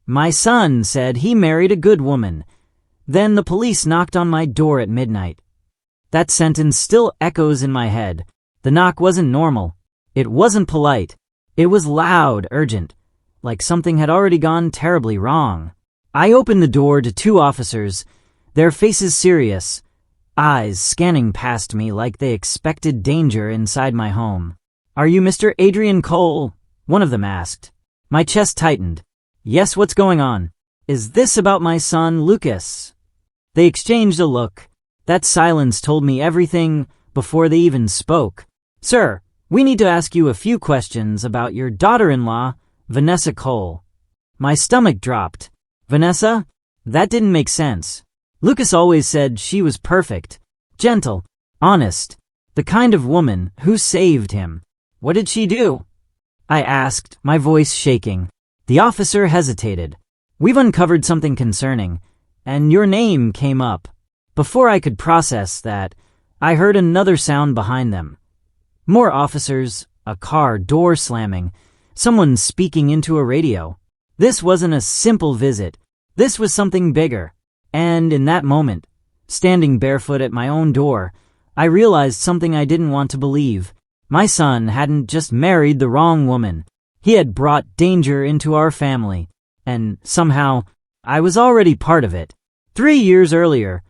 My son said he married a good woman. Then the police knocked on my door at midnight. That sentence still echoes in my head. The knock wasn't normal. It wasn't polite. It was loud, urgent, like something had already gone terribly wrong. I opened the door to two officers, their faces serious, eyes scanning past me like they expected danger inside my home. "Are you Mr. Adrian Cole?" one of them asked. My chest tightened. "Yes, what's going on? Is this about my son, Lucas?" They exchanged a look. That silence told me everything before they even spoke. "Sir, we need to ask you a few questions about your daughter-in-law, Vanessa Cole." My stomach dropped. Vanessa? That didn't make sense. Lucas always said she was perfect, gentle, honest, the kind of woman who saved him. What did she do? I asked, my voice shaking. The officer hesitated. "We've uncovered something concerning, and your name came up." Before I could process that, I heard another sound behind them. More officers, a car door slamming, someone speaking into a radio. This wasn't a simple visit. This was something bigger. And in that moment, standing barefoot at my own door, I realized something I didn't want to believe. My son hadn't just married the wrong woman. He had brought danger into our family. And somehow, I was already part of it. 3 years earlier,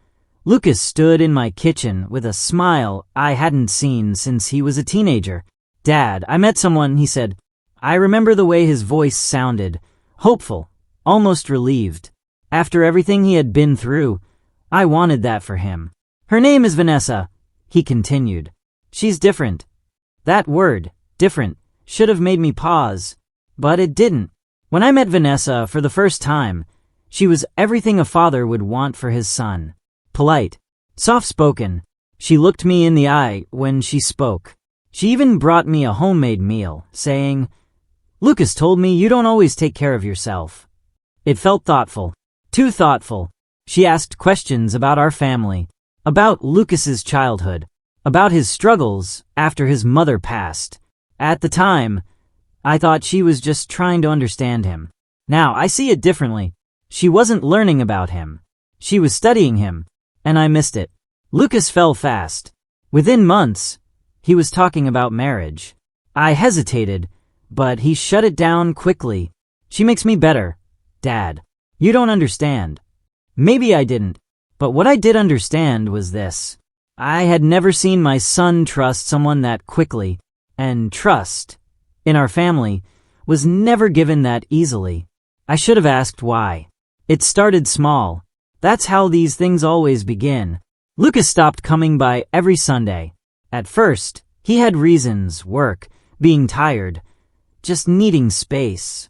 Lucas stood in my kitchen with a smile I hadn't seen since he was a teenager. "Dad, I met someone," he said. I remember the way his voice sounded, hopeful, almost relieved. After everything he had been through, I wanted that for him. "Her name is Vanessa," he continued. "She's different." That word, different, should have made me pause, but it didn't. When I met Vanessa for the first time, she was everything a father would want for his son. Polite, soft-spoken. She looked me in the eye when she spoke. She even brought me a homemade meal, saying, "Lucas told me you don't always take care of yourself." It felt thoughtful, too thoughtful. She asked questions about our family, about Lucas's childhood, about his struggles after his mother passed. At the time, I thought she was just trying to understand him. Now I see it differently. She wasn't learning about him. She was studying him. And I missed it. Lucas fell fast. Within months, he was talking about marriage. I hesitated, but he shut it down quickly. "She makes me better, Dad. You don't understand." Maybe I didn't, but what I did understand was this. I had never seen my son trust someone that quickly, and trust, in our family, was never given that easily. I should have asked why. It started small. That's how these things always begin. Lucas stopped coming by every Sunday. At first, he had reasons, work, being tired, just needing space.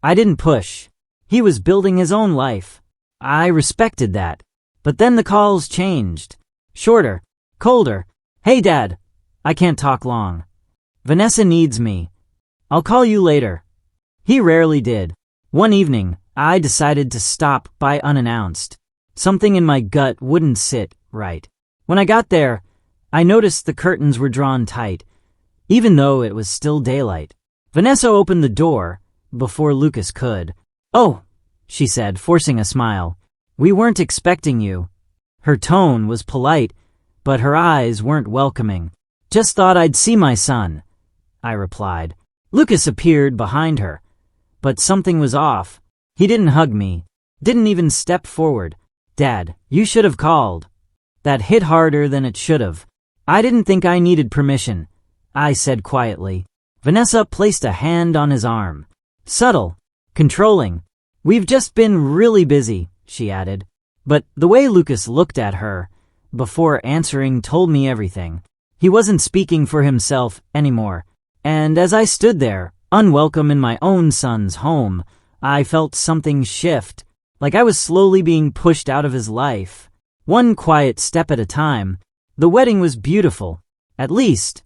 I didn't push. He was building his own life. I respected that. But then the calls changed. Shorter, colder. "Hey, Dad, I can't talk long. Vanessa needs me. I'll call you later." He rarely did. One evening, I decided to stop by unannounced. Something in my gut wouldn't sit right. When I got there, I noticed the curtains were drawn tight, even though it was still daylight. Vanessa opened the door before Lucas could. "Oh," she said, forcing a smile. "We weren't expecting you." Her tone was polite, but her eyes weren't welcoming. "Just thought I'd see my son," I replied. Lucas appeared behind her, but something was off. He didn't hug me, didn't even step forward. "Dad, you should have called." That hit harder than it should have. "I didn't think I needed permission," I said quietly. Vanessa placed a hand on his arm. Subtle, controlling. "We've just been really busy," she added. But the way Lucas looked at her before answering told me everything. He wasn't speaking for himself anymore. And as I stood there, unwelcome in my own son's home, I felt something shift. Like I was slowly being pushed out of his life. One quiet step at a time. The wedding was beautiful. At least,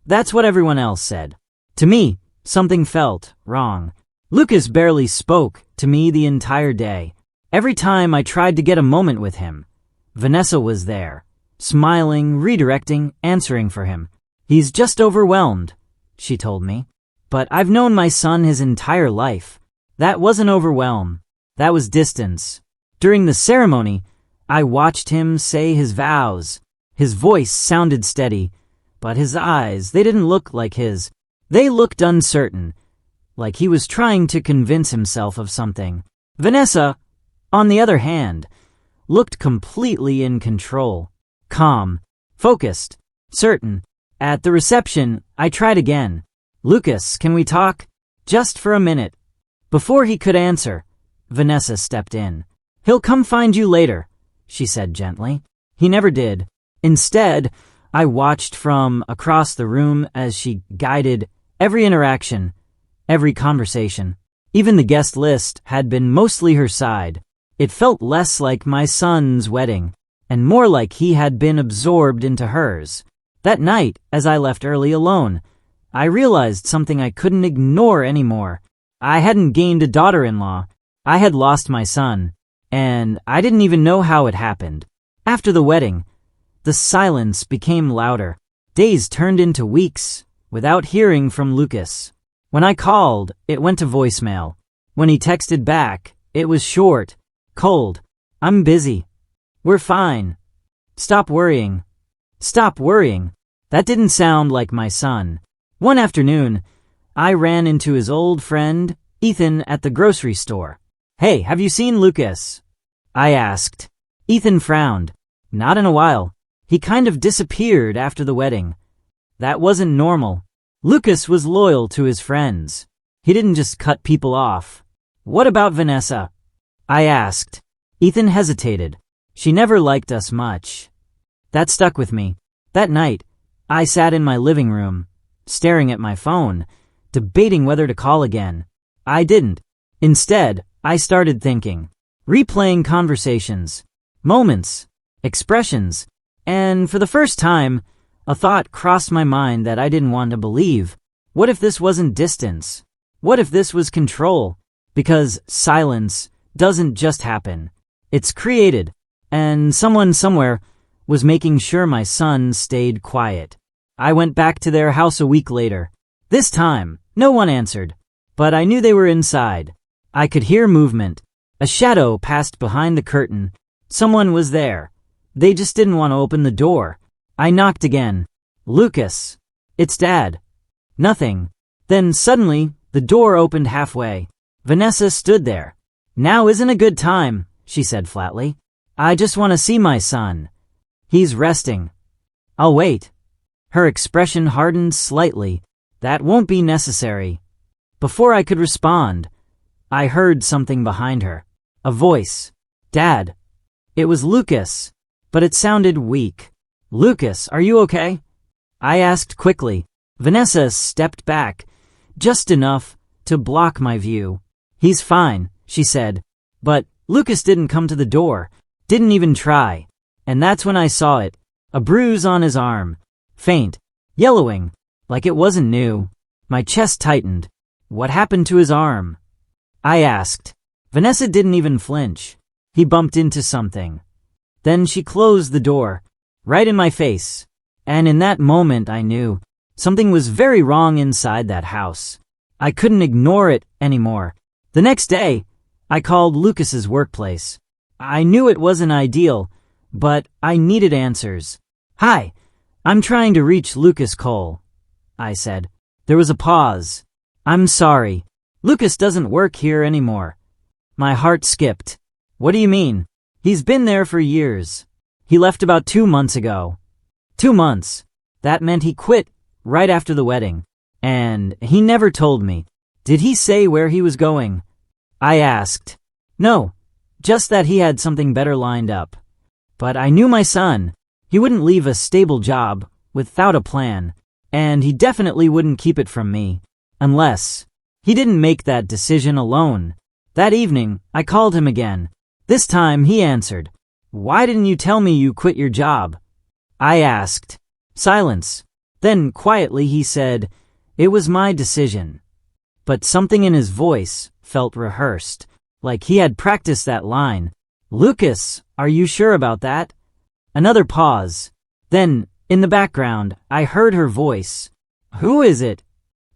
that's what everyone else said. To me, something felt wrong. Lucas barely spoke to me the entire day. Every time I tried to get a moment with him, Vanessa was there, smiling, redirecting, answering for him. "He's just overwhelmed," she told me. But I've known my son his entire life. That wasn't overwhelm. That was distance. During the ceremony, I watched him say his vows. His voice sounded steady, but his eyes, they didn't look like his. They looked uncertain, like he was trying to convince himself of something. Vanessa, on the other hand, looked completely in control. Calm, focused, certain. At the reception, I tried again. "Lucas, can we talk? Just for a minute." Before he could answer, Vanessa stepped in. "He'll come find you later," she said gently. He never did. Instead, I watched from across the room as she guided every interaction, every conversation. Even the guest list had been mostly her side. It felt less like my son's wedding, and more like he had been absorbed into hers. That night, as I left early alone, I realized something I couldn't ignore anymore. I hadn't gained a daughter-in-law. I had lost my son, and I didn't even know how it happened. After the wedding, the silence became louder. Days turned into weeks without hearing from Lucas. When I called, it went to voicemail. When he texted back, it was short, cold. "I'm busy. We're fine. Stop worrying." Stop worrying. That didn't sound like my son. One afternoon, I ran into his old friend, Ethan, at the grocery store. "Hey, have you seen Lucas?" I asked. Ethan frowned. "Not in a while. He kind of disappeared after the wedding." That wasn't normal. Lucas was loyal to his friends. He didn't just cut people off. "What about Vanessa?" I asked. Ethan hesitated. "She never liked us much." That stuck with me. That night, I sat in my living room, staring at my phone, debating whether to call again. I didn't. Instead, I started thinking, replaying conversations, moments, expressions, and for the first time, a thought crossed my mind that I didn't want to believe. What if this wasn't distance? What if this was control? Because silence doesn't just happen. It's created, and someone somewhere was making sure my son stayed quiet. I went back to their house a week later. This time, no one answered, but I knew they were inside. I could hear movement. A shadow passed behind the curtain. Someone was there. They just didn't want to open the door. I knocked again. "Lucas." "It's Dad." Nothing. Then suddenly, the door opened halfway. Vanessa stood there. "Now isn't a good time," she said flatly. "I just want to see my son. He's resting." "I'll wait." Her expression hardened slightly. "That won't be necessary." Before I could respond, I heard something behind her. A voice. "Dad." It was Lucas, but it sounded weak. "Lucas, are you okay?" I asked quickly. Vanessa stepped back, just enough to block my view. "He's fine," she said. But Lucas didn't come to the door, didn't even try. And that's when I saw it. A bruise on his arm. Faint. Yellowing. Like it wasn't new. My chest tightened. What happened to his arm? I asked. Vanessa didn't even flinch. He bumped into something. Then she closed the door. Right in my face. And in that moment I knew something was very wrong inside that house. I couldn't ignore it anymore. The next day, I called Lucas's workplace. I knew it wasn't ideal, but I needed answers. "Hi, I'm trying to reach Lucas Cole," I said. There was a pause. "I'm sorry. Lucas doesn't work here anymore." My heart skipped. "What do you mean? He's been there for years. He left about 2 months ago." 2 months. That meant he quit right after the wedding. And he never told me. Did he say where he was going? I asked. No, just that he had something better lined up. But I knew my son. He wouldn't leave a stable job without a plan, and he definitely wouldn't keep it from me. Unless he didn't make that decision alone. That evening, I called him again. This time he answered. "Why didn't you tell me you quit your job?" I asked. Silence. Then quietly he said, "It was my decision." But something in his voice felt rehearsed, like he had practiced that line. "Lucas, are you sure about that?" Another pause. Then, in the background, I heard her voice. "Who is it?"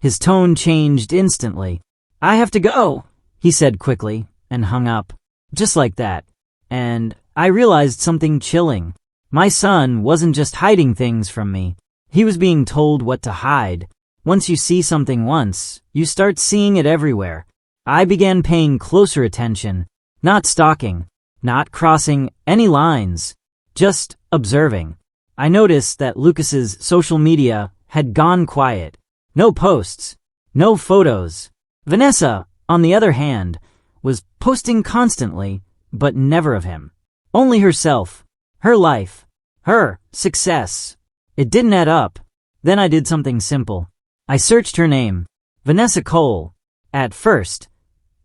His tone changed instantly. "I have to go," he said quickly, and hung up. Just like that. And I realized something chilling. My son wasn't just hiding things from me. He was being told what to hide. Once you see something once, you start seeing it everywhere. I began paying closer attention, not stalking, not crossing any lines, just observing. I noticed that Lucas's social media had gone quiet. No posts, no photos. Vanessa, on the other hand, was posting constantly, but never of him. Only herself, her life, her success. It didn't add up. Then I did something simple. I searched her name, Vanessa Cole. At first,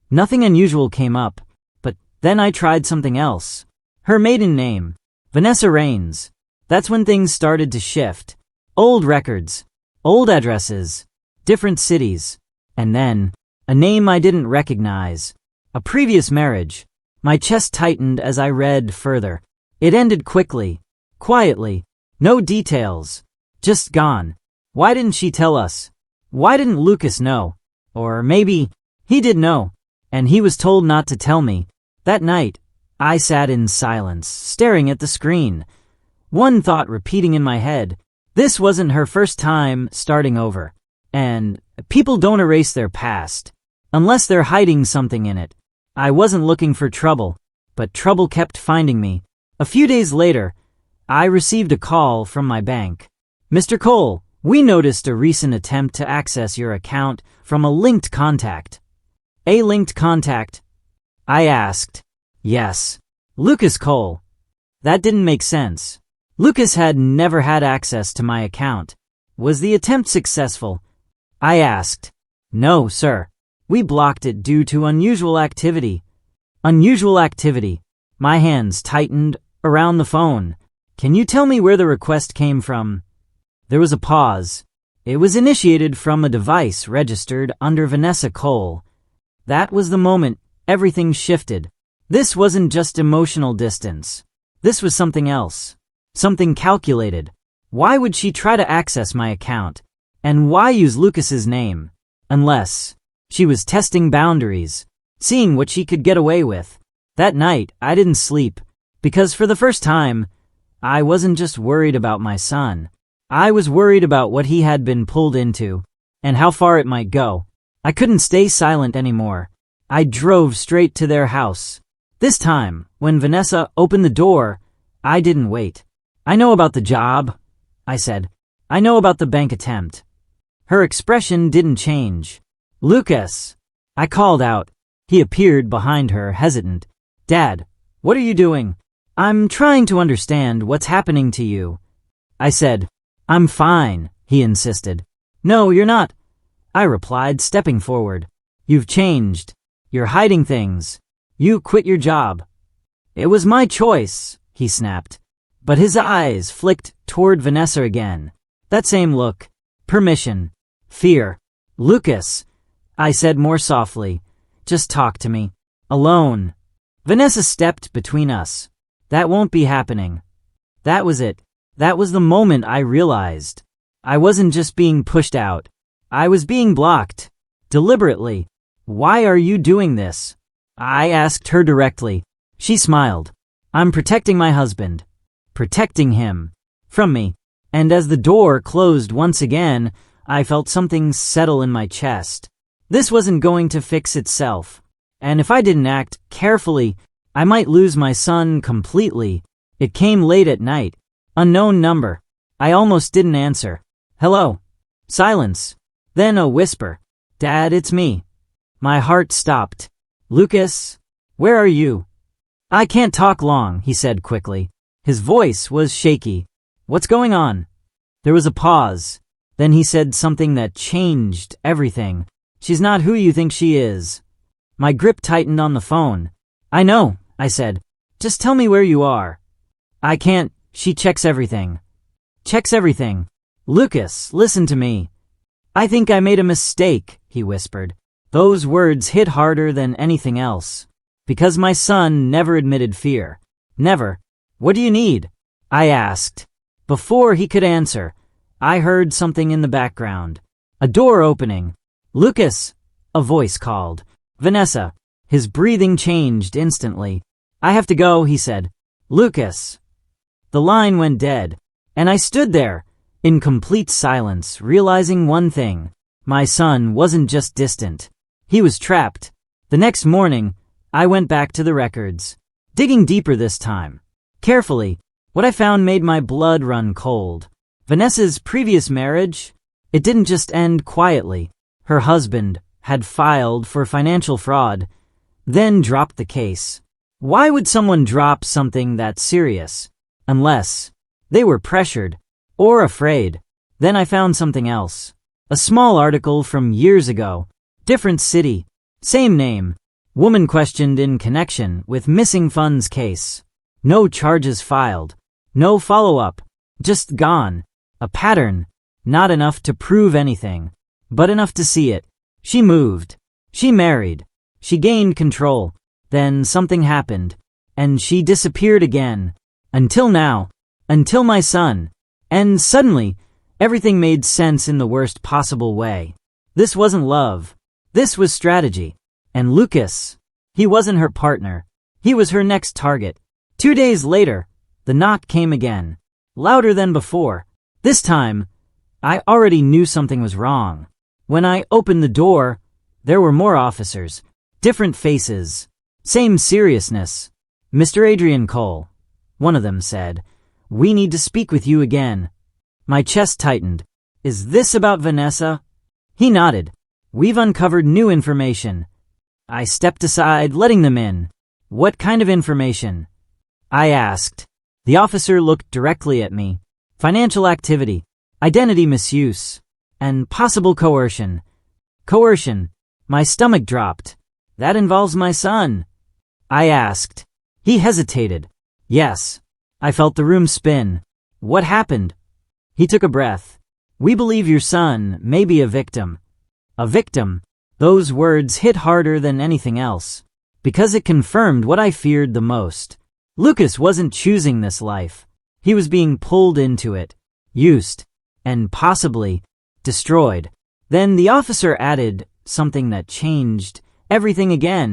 nothing unusual came up, but then I tried something else. Her maiden name, Vanessa Rains. That's when things started to shift. Old records, old addresses, different cities, and then a name I didn't recognize. A previous marriage. My chest tightened as I read further. It ended quickly, quietly, no details, just gone. Why didn't she tell us? Why didn't Lucas know? Or maybe he did know, and he was told not to tell me. That night, I sat in silence, staring at the screen. One thought repeating in my head. This wasn't her first time starting over. And people don't erase their past, unless they're hiding something in it. I wasn't looking for trouble, but trouble kept finding me. A few days later, I received a call from my bank. Mr. Cole, we noticed a recent attempt to access your account from a linked contact. A linked contact? I asked. Yes. Lucas Cole. That didn't make sense. Lucas had never had access to my account. Was the attempt successful? I asked. No, sir. We blocked it due to unusual activity. Unusual activity. My hands tightened around the phone. Can you tell me where the request came from? There was a pause. It was initiated from a device registered under Vanessa Cole. That was the moment everything shifted. This wasn't just emotional distance. This was something else. Something calculated. Why would she try to access my account? And why use Lucas's name? Unless she was testing boundaries, seeing what she could get away with. That night, I didn't sleep, because for the first time, I wasn't just worried about my son. I was worried about what he had been pulled into, and how far it might go. I couldn't stay silent anymore. I drove straight to their house. This time, when Vanessa opened the door, I didn't wait. I know about the job, I said. I know about the bank attempt. Her expression didn't change. Lucas, I called out. He appeared behind her, hesitant. Dad, what are you doing? I'm trying to understand what's happening to you. I said. I'm fine, he insisted. No, you're not, I replied, stepping forward. You've changed. You're hiding things. You quit your job. It was my choice, he snapped. But his eyes flicked toward Vanessa again. That same look. Permission. Fear. Lucas, I said more softly. Just talk to me. Alone. Vanessa stepped between us. That won't be happening. That was it. That was the moment I realized. I wasn't just being pushed out. I was being blocked. Deliberately. Why are you doing this? I asked her directly. She smiled. I'm protecting my husband. Protecting him. From me. And as the door closed once again, I felt something settle in my chest. This wasn't going to fix itself. And if I didn't act carefully, I might lose my son completely. It came late at night. Unknown number. I almost didn't answer. Hello. Silence. Then a whisper. Dad, it's me. My heart stopped. Lucas, where are you? I can't talk long, he said quickly. His voice was shaky. What's going on? There was a pause. Then he said something that changed everything. She's not who you think she is. My grip tightened on the phone. I know, I said. Just tell me where you are. I can't. She checks everything. Checks everything. Lucas, listen to me. I think I made a mistake, he whispered. Those words hit harder than anything else. Because my son never admitted fear. Never. What do you need? I asked. Before he could answer, I heard something in the background. A door opening. Lucas, a voice called. Vanessa, His breathing changed instantly. "I have to go," he said. "Lucas." The line went dead, and I stood there, in complete silence, realizing one thing. My son wasn't just distant. He was trapped. The next morning, I went back to the records, digging deeper this time. Carefully, what I found made my blood run cold. Vanessa's previous marriage, it didn't just end quietly. Her husband had filed for financial fraud, then dropped the case. Why would someone drop something that serious? Unless they were pressured or afraid. Then I found something else. A small article from years ago. Different city. Same name. Woman questioned in connection with missing funds case. No charges filed. No follow-up. Just gone. A pattern. Not enough to prove anything, but enough to see it. She moved. She married. She gained control. Then something happened, and she disappeared again. Until now. Until my son. And suddenly, everything made sense in the worst possible way. This wasn't love. This was strategy. And Lucas, he wasn't her partner. He was her next target. 2 days later, the knock came again. Louder than before. This time, I already knew something was wrong. When I opened the door, there were more officers. Different faces. Same seriousness. "Mr. Adrian Cole," one of them said, "we need to speak with you again." My chest tightened. "Is this about Vanessa?" He nodded. "We've uncovered new information." I stepped aside, letting them in. "What kind of information?" I asked. The officer looked directly at me. "Financial activity, identity misuse, and possible coercion." Coercion. My stomach dropped. "That involves my son?" I asked. He hesitated. "Yes." I felt the room spin. "What happened?" He took a breath. "We believe your son may be a victim." A victim. Those words hit harder than anything else, because it confirmed what I feared the most. Lucas wasn't choosing this life. He was being pulled into it, used, and possibly destroyed. Then the officer added something that changed everything again.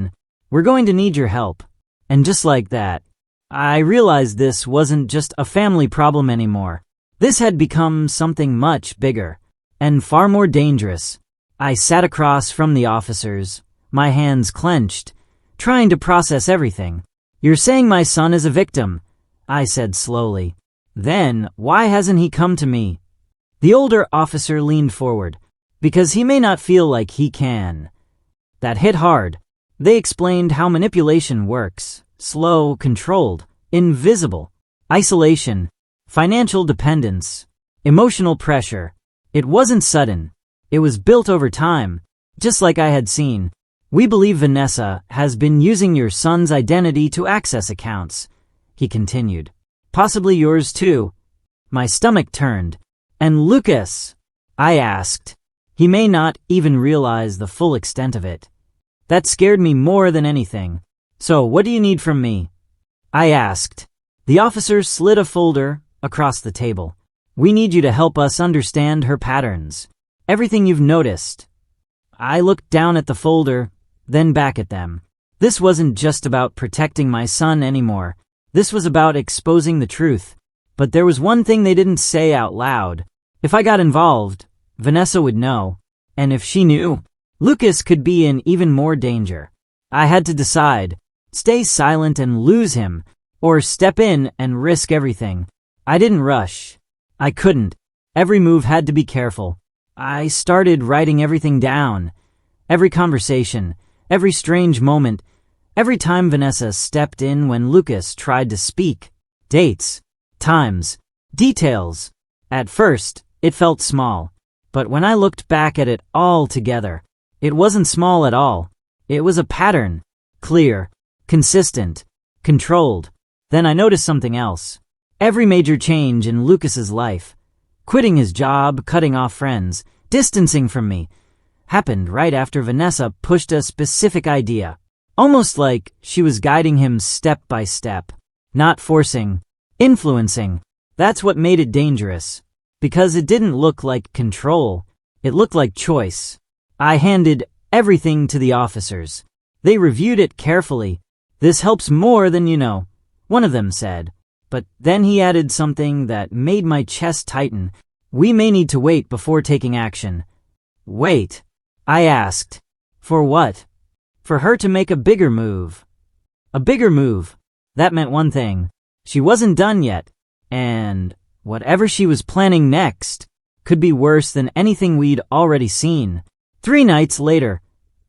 "We're going to need your help." And just like that, I realized this wasn't just a family problem anymore. This had become something much bigger and far more dangerous. I sat across from the officers, my hands clenched, trying to process everything. "You're saying my son is a victim," I said slowly. "Then why hasn't he come to me?" The older officer leaned forward. "Because he may not feel like he can." That hit hard. They explained how manipulation works. Slow, controlled, invisible. Isolation, financial dependence, emotional pressure. It wasn't sudden. It was built over time, just like I had seen. "We believe Vanessa has been using your son's identity to access accounts," he continued. "Possibly yours too." My stomach turned. "And Lucas?" I asked. He may not even realize the full extent of it. That scared me more than anything. "So what do you need from me?" I asked. The officer slid a folder across the table. "We need you to help us understand her patterns. Everything you've noticed." I looked down at the folder, then back at them. This wasn't just about protecting my son anymore. This was about exposing the truth. But there was one thing they didn't say out loud. If I got involved, Vanessa would know. And if she knew, Lucas could be in even more danger. I had to decide, stay silent and lose him, or step in and risk everything. I didn't rush. I couldn't. Every move had to be careful. I started writing everything down. Every conversation, every strange moment, every time Vanessa stepped in when Lucas tried to speak. Dates, times, details. At first, it felt small. But when I looked back at it all together, it wasn't small at all. It was a pattern. Clear, consistent, controlled. Then I noticed something else. Every major change in Lucas's life, quitting his job, cutting off friends, distancing from me, happened right after Vanessa pushed a specific idea. Almost like she was guiding him step by step. Not forcing, influencing. That's what made it dangerous. Because it didn't look like control. It looked like choice. I handed everything to the officers. They reviewed it carefully. "This helps more than you know," one of them said. But then he added something that made my chest tighten. "We may need to wait before taking action." Wait, I asked. For what? For her to make a bigger move. A bigger move. That meant one thing. She wasn't done yet. And whatever she was planning next could be worse than anything we'd already seen. 3 nights later,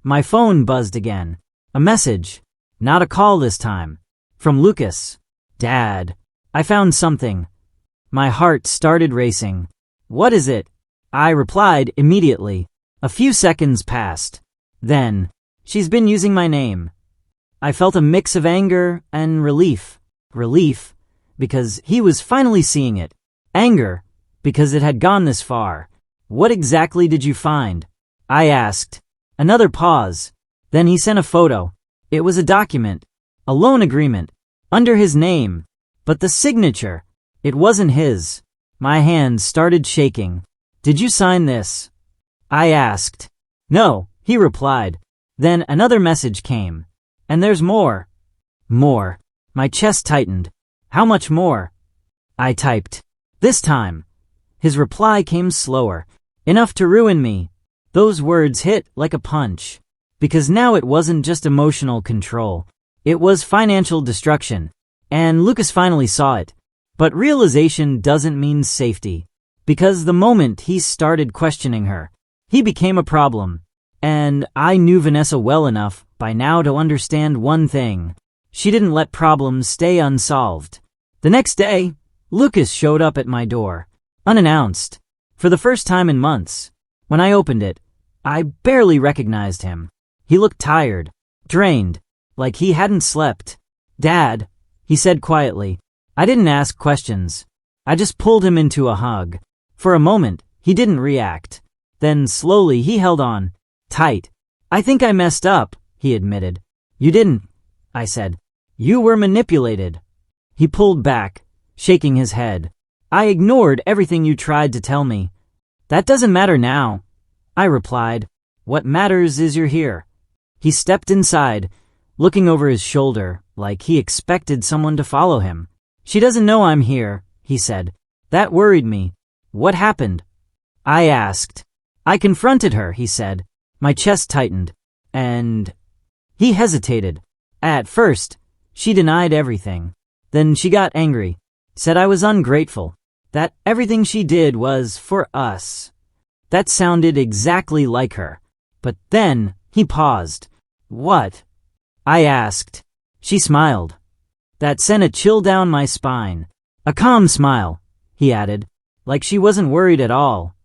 my phone buzzed again. A message. Not a call this time. From Lucas. "Dad, I found something." My heart started racing. "What is it?" I replied immediately. A few seconds passed. Then, "She's been using my name." I felt a mix of anger and relief. Relief, because he was finally seeing it. Anger, because it had gone this far. "What exactly did you find?" I asked. Another pause. Then he sent a photo. It was a document. A loan agreement. Under his name. But the signature, it wasn't his. My hands started shaking. "Did you sign this?" I asked. "No," he replied. Then another message came. "And there's more." More. My chest tightened. "How much more?" I typed. This time. His reply came slower. "Enough to ruin me." Those words hit like a punch. Because now it wasn't just emotional control. It was financial destruction. And Lucas finally saw it. But realization doesn't mean safety. Because the moment he started questioning her, he became a problem. And I knew Vanessa well enough by now to understand one thing. She didn't let problems stay unsolved. The next day, Lucas showed up at my door. Unannounced. For the first time in months. When I opened it, I barely recognized him. He looked tired, drained, like he hadn't slept. "Dad," he said quietly. I didn't ask questions. I just pulled him into a hug. For a moment, he didn't react. Then slowly he held on, tight. "I think I messed up," he admitted. "You didn't," I said. "You were manipulated." He pulled back, shaking his head. "I ignored everything you tried to tell me." "That doesn't matter now," I replied. "What matters is you're here." He stepped inside, looking over his shoulder like he expected someone to follow him. "She doesn't know I'm here," he said. That worried me. "What happened?" I asked. "I confronted her," he said. My chest tightened. "And—" He hesitated. "At first, she denied everything. Then she got angry, said I was ungrateful, that everything she did was for us." That sounded exactly like her. But then he paused. "What?" I asked. She smiled. That sent a chill down my spine. "A calm smile," he added, like she wasn't worried at all.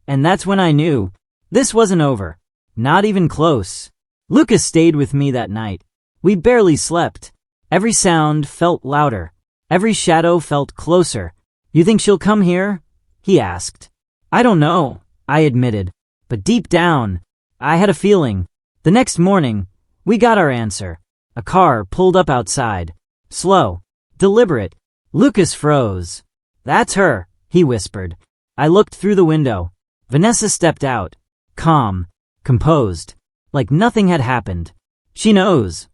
And that's when I knew this wasn't over. Not even close. Lucas stayed with me that night. We barely slept. Every sound felt louder. Every shadow felt closer. "You think she'll come here?" he asked. "I don't know," I admitted. But deep down, I had a feeling. The next morning, we got our answer. A car pulled up outside. Slow. Deliberate. Lucas froze. "That's her," he whispered. I looked through the window. Vanessa stepped out. Calm. Composed. Like nothing had happened. "She knows,"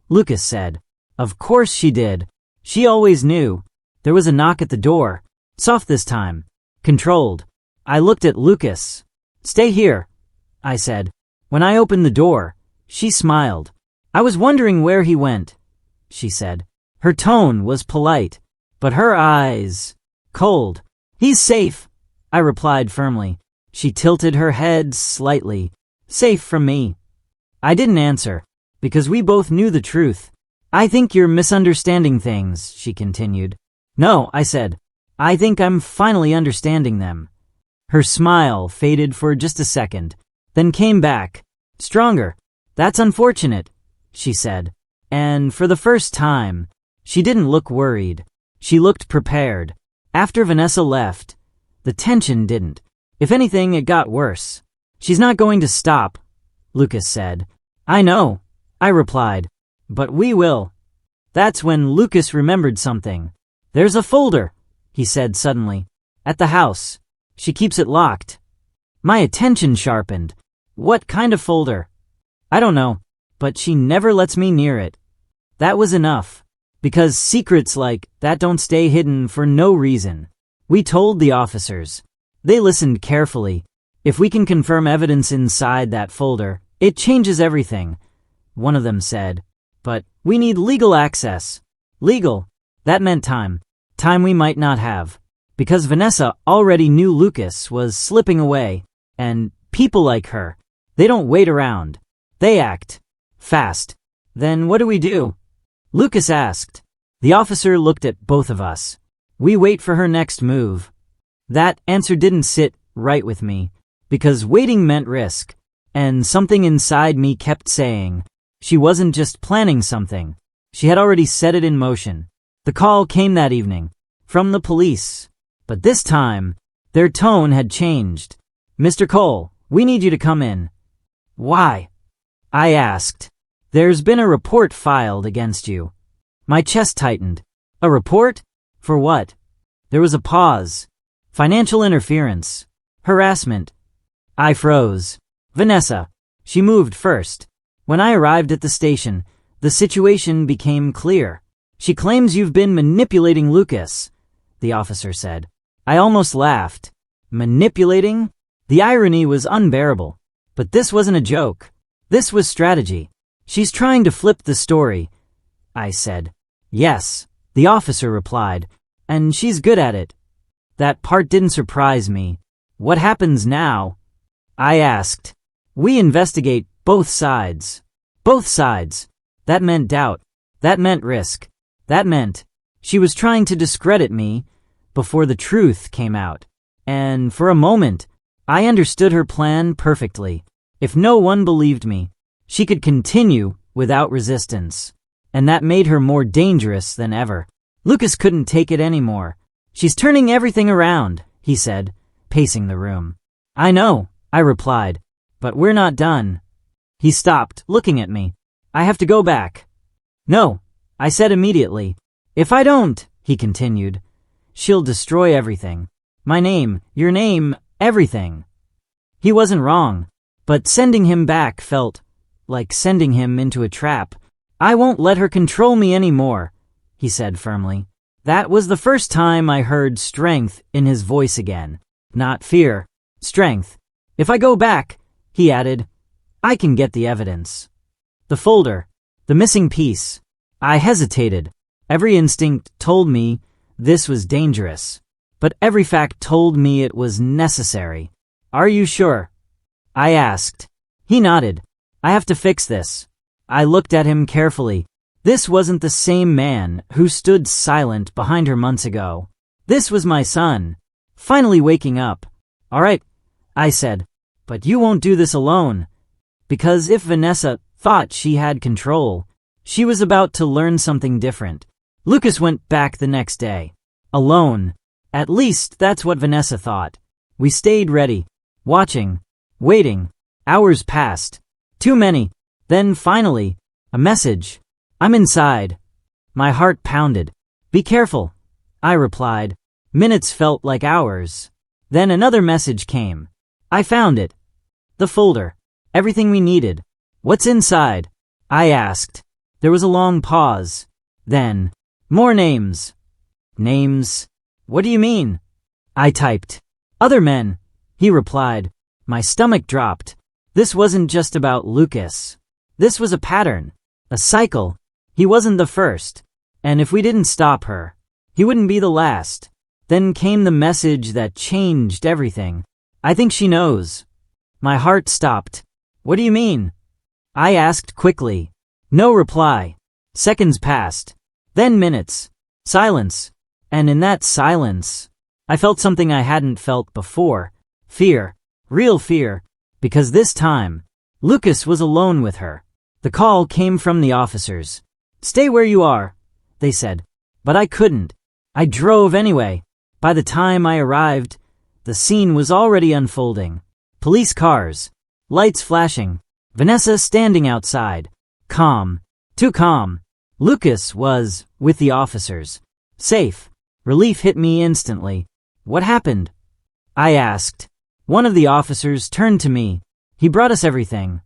Lucas said. Of course she did. She always knew. There was a knock at the door. Soft this time. Controlled. I looked at Lucas. "Stay here," I said. When I opened the door, she smiled. "I was wondering where he went," she said. Her tone was polite, but her eyes, cold. "He's safe," I replied firmly. She tilted her head slightly. "Safe from me." I didn't answer, because we both knew the truth. "I think you're misunderstanding things," she continued. "No," I said. "I think I'm finally understanding them." Her smile faded for just a second, then came back, stronger. "That's unfortunate," she said. And for the first time, she didn't look worried. She looked prepared. After Vanessa left, the tension didn't. If anything, it got worse. "She's not going to stop," Lucas said. "I know," I replied. "But we will." That's when Lucas remembered something. "There's a folder," he said suddenly. "At the house. She keeps it locked." My attention sharpened. "What kind of folder?" "I don't know. but she never lets me near it. That was enough. Because secrets like that don't stay hidden for no reason. We told the officers. They listened carefully. If we can confirm evidence inside that folder, it changes everything, one of them said. But we need legal access. Legal. That meant time. Time we might not have. Because Vanessa already knew Lucas was slipping away. And people like her, they don't wait around. They act. Fast. Then what do we do? Lucas asked. The officer looked at both of us. We wait for her next move. That answer didn't sit right with me, because waiting meant risk. And something inside me kept saying, she wasn't just planning something. She had already set it in motion. The call came that evening, from the police. But this time, their tone had changed. Mr. Cole, we need you to come in. Why? I asked. There's been a report filed against you. My chest tightened. A report? For what? There was a pause. Financial interference. Harassment. I froze. Vanessa. She moved first. When I arrived at the station, the situation became clear. She claims you've been manipulating Lucas, the officer said. I almost laughed. Manipulating? The irony was unbearable. But this wasn't a joke. This was strategy. She's trying to flip the story, I said. Yes, the officer replied, and she's good at it. That part didn't surprise me. What happens now? I asked. We investigate both sides. Both sides. That meant doubt. That meant risk. That meant she was trying to discredit me before the truth came out. And for a moment, I understood her plan perfectly. If no one believed me, she could continue without resistance. And that made her more dangerous than ever. Lucas couldn't take it anymore. She's turning everything around, he said, pacing the room. I know, I replied, but we're not done. He stopped, looking at me. I have to go back. No, I said immediately. If I don't, he continued, she'll destroy everything. My name, your name, everything. He wasn't wrong, but sending him back felt like sending him into a trap. I won't let her control me anymore, he said firmly. That was the first time I heard strength in his voice again. Not fear, strength. If I go back, he added, I can get the evidence. The folder, the missing piece. I hesitated. Every instinct told me this was dangerous, but every fact told me it was necessary. Are you sure? I asked. He nodded. I have to fix this. I looked at him carefully. This wasn't the same man who stood silent behind her months ago. This was my son, finally waking up. All right, I said, but you won't do this alone. Because if Vanessa thought she had control, she was about to learn something different. Lucas went back the next day. Alone. At least that's what Vanessa thought. We stayed ready, watching, waiting. Hours passed. Too many. Then finally, a message. I'm inside. My heart pounded. Be careful, I replied. Minutes felt like hours. Then another message came. I found it. The folder. Everything we needed. What's inside? I asked. There was a long pause. Then, more names. Names? What do you mean? I typed. Other men, he replied. My stomach dropped. This wasn't just about Lucas. This was a pattern. A cycle. He wasn't the first. And if we didn't stop her, he wouldn't be the last. Then came the message that changed everything. I think she knows. My heart stopped. What do you mean? I asked quickly. No reply. Seconds passed. Then minutes. Silence. And in that silence, I felt something I hadn't felt before. Fear. Real fear. Because this time, Lucas was alone with her. The call came from the officers. Stay where you are, they said. But I couldn't. I drove anyway. By the time I arrived, the scene was already unfolding. Police cars. Lights flashing. Vanessa standing outside. Calm. Too calm. Lucas was with the officers. Safe. Relief hit me instantly. What happened? I asked. One of the officers turned to me. He brought us everything.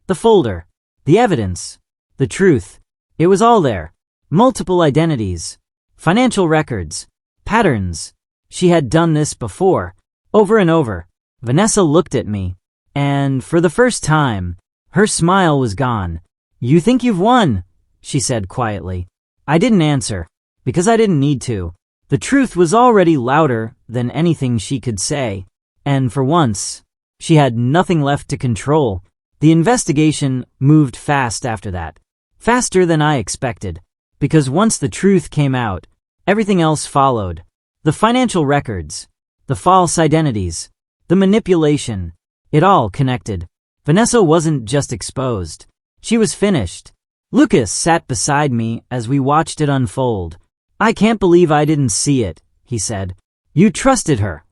The folder. The evidence. The truth. It was all there. Multiple identities. Financial records. Patterns. She had done this before. Over and over. Vanessa looked at me. And for the first time, her smile was gone. "You think you've won," she said quietly. I didn't answer, because I didn't need to. The truth was already louder than anything she could say. And for once, she had nothing left to control. The investigation moved fast after that. Faster than I expected. Because once the truth came out, everything else followed. The financial records. The false identities. The manipulation. It all connected. Vanessa wasn't just exposed. She was finished. Lucas sat beside me as we watched it unfold. "I can't believe I didn't see it," he said. "You trusted her."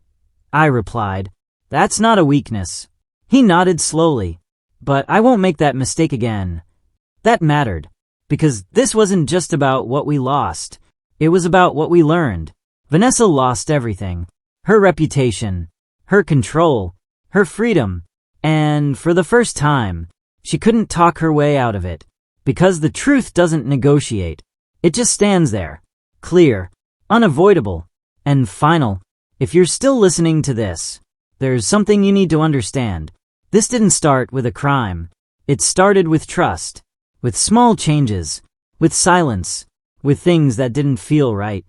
I replied, "That's not a weakness." He nodded slowly. "But I won't make that mistake again." That mattered, because this wasn't just about what we lost. It was about what we learned. Vanessa lost everything. Her reputation, her control, her freedom, and for the first time, she couldn't talk her way out of it. Because the truth doesn't negotiate. It just stands there. Clear, unavoidable, and final. If you're still listening to this, there's something you need to understand. This didn't start with a crime. It started with trust, with small changes, with silence, with things that didn't feel right,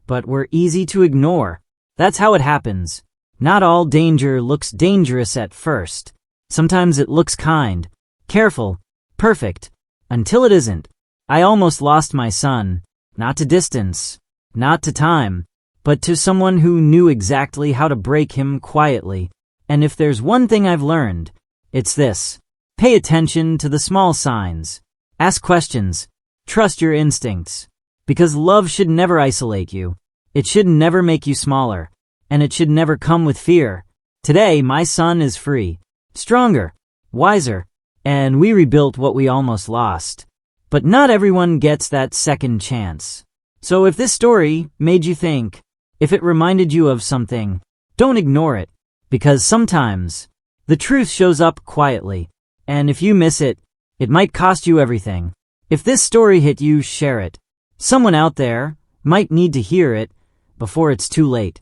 but were easy to ignore. That's how it happens. Not all danger looks dangerous at first. Sometimes it looks kind, careful, perfect, until it isn't. I almost lost my son, not to distance, not to time, but to someone who knew exactly how to break him quietly. And if there's one thing I've learned, it's this. Pay attention to the small signs. Ask questions. Trust your instincts. Because love should never isolate you. It should never make you smaller. And it should never come with fear. Today, my son is free, stronger, wiser, and we rebuilt what we almost lost. But not everyone gets that second chance. So if this story made you think, if it reminded you of something, don't ignore it. Because sometimes, the truth shows up quietly. And if you miss it, it might cost you everything. If this story hit you, share it. Someone out there might need to hear it before it's too late.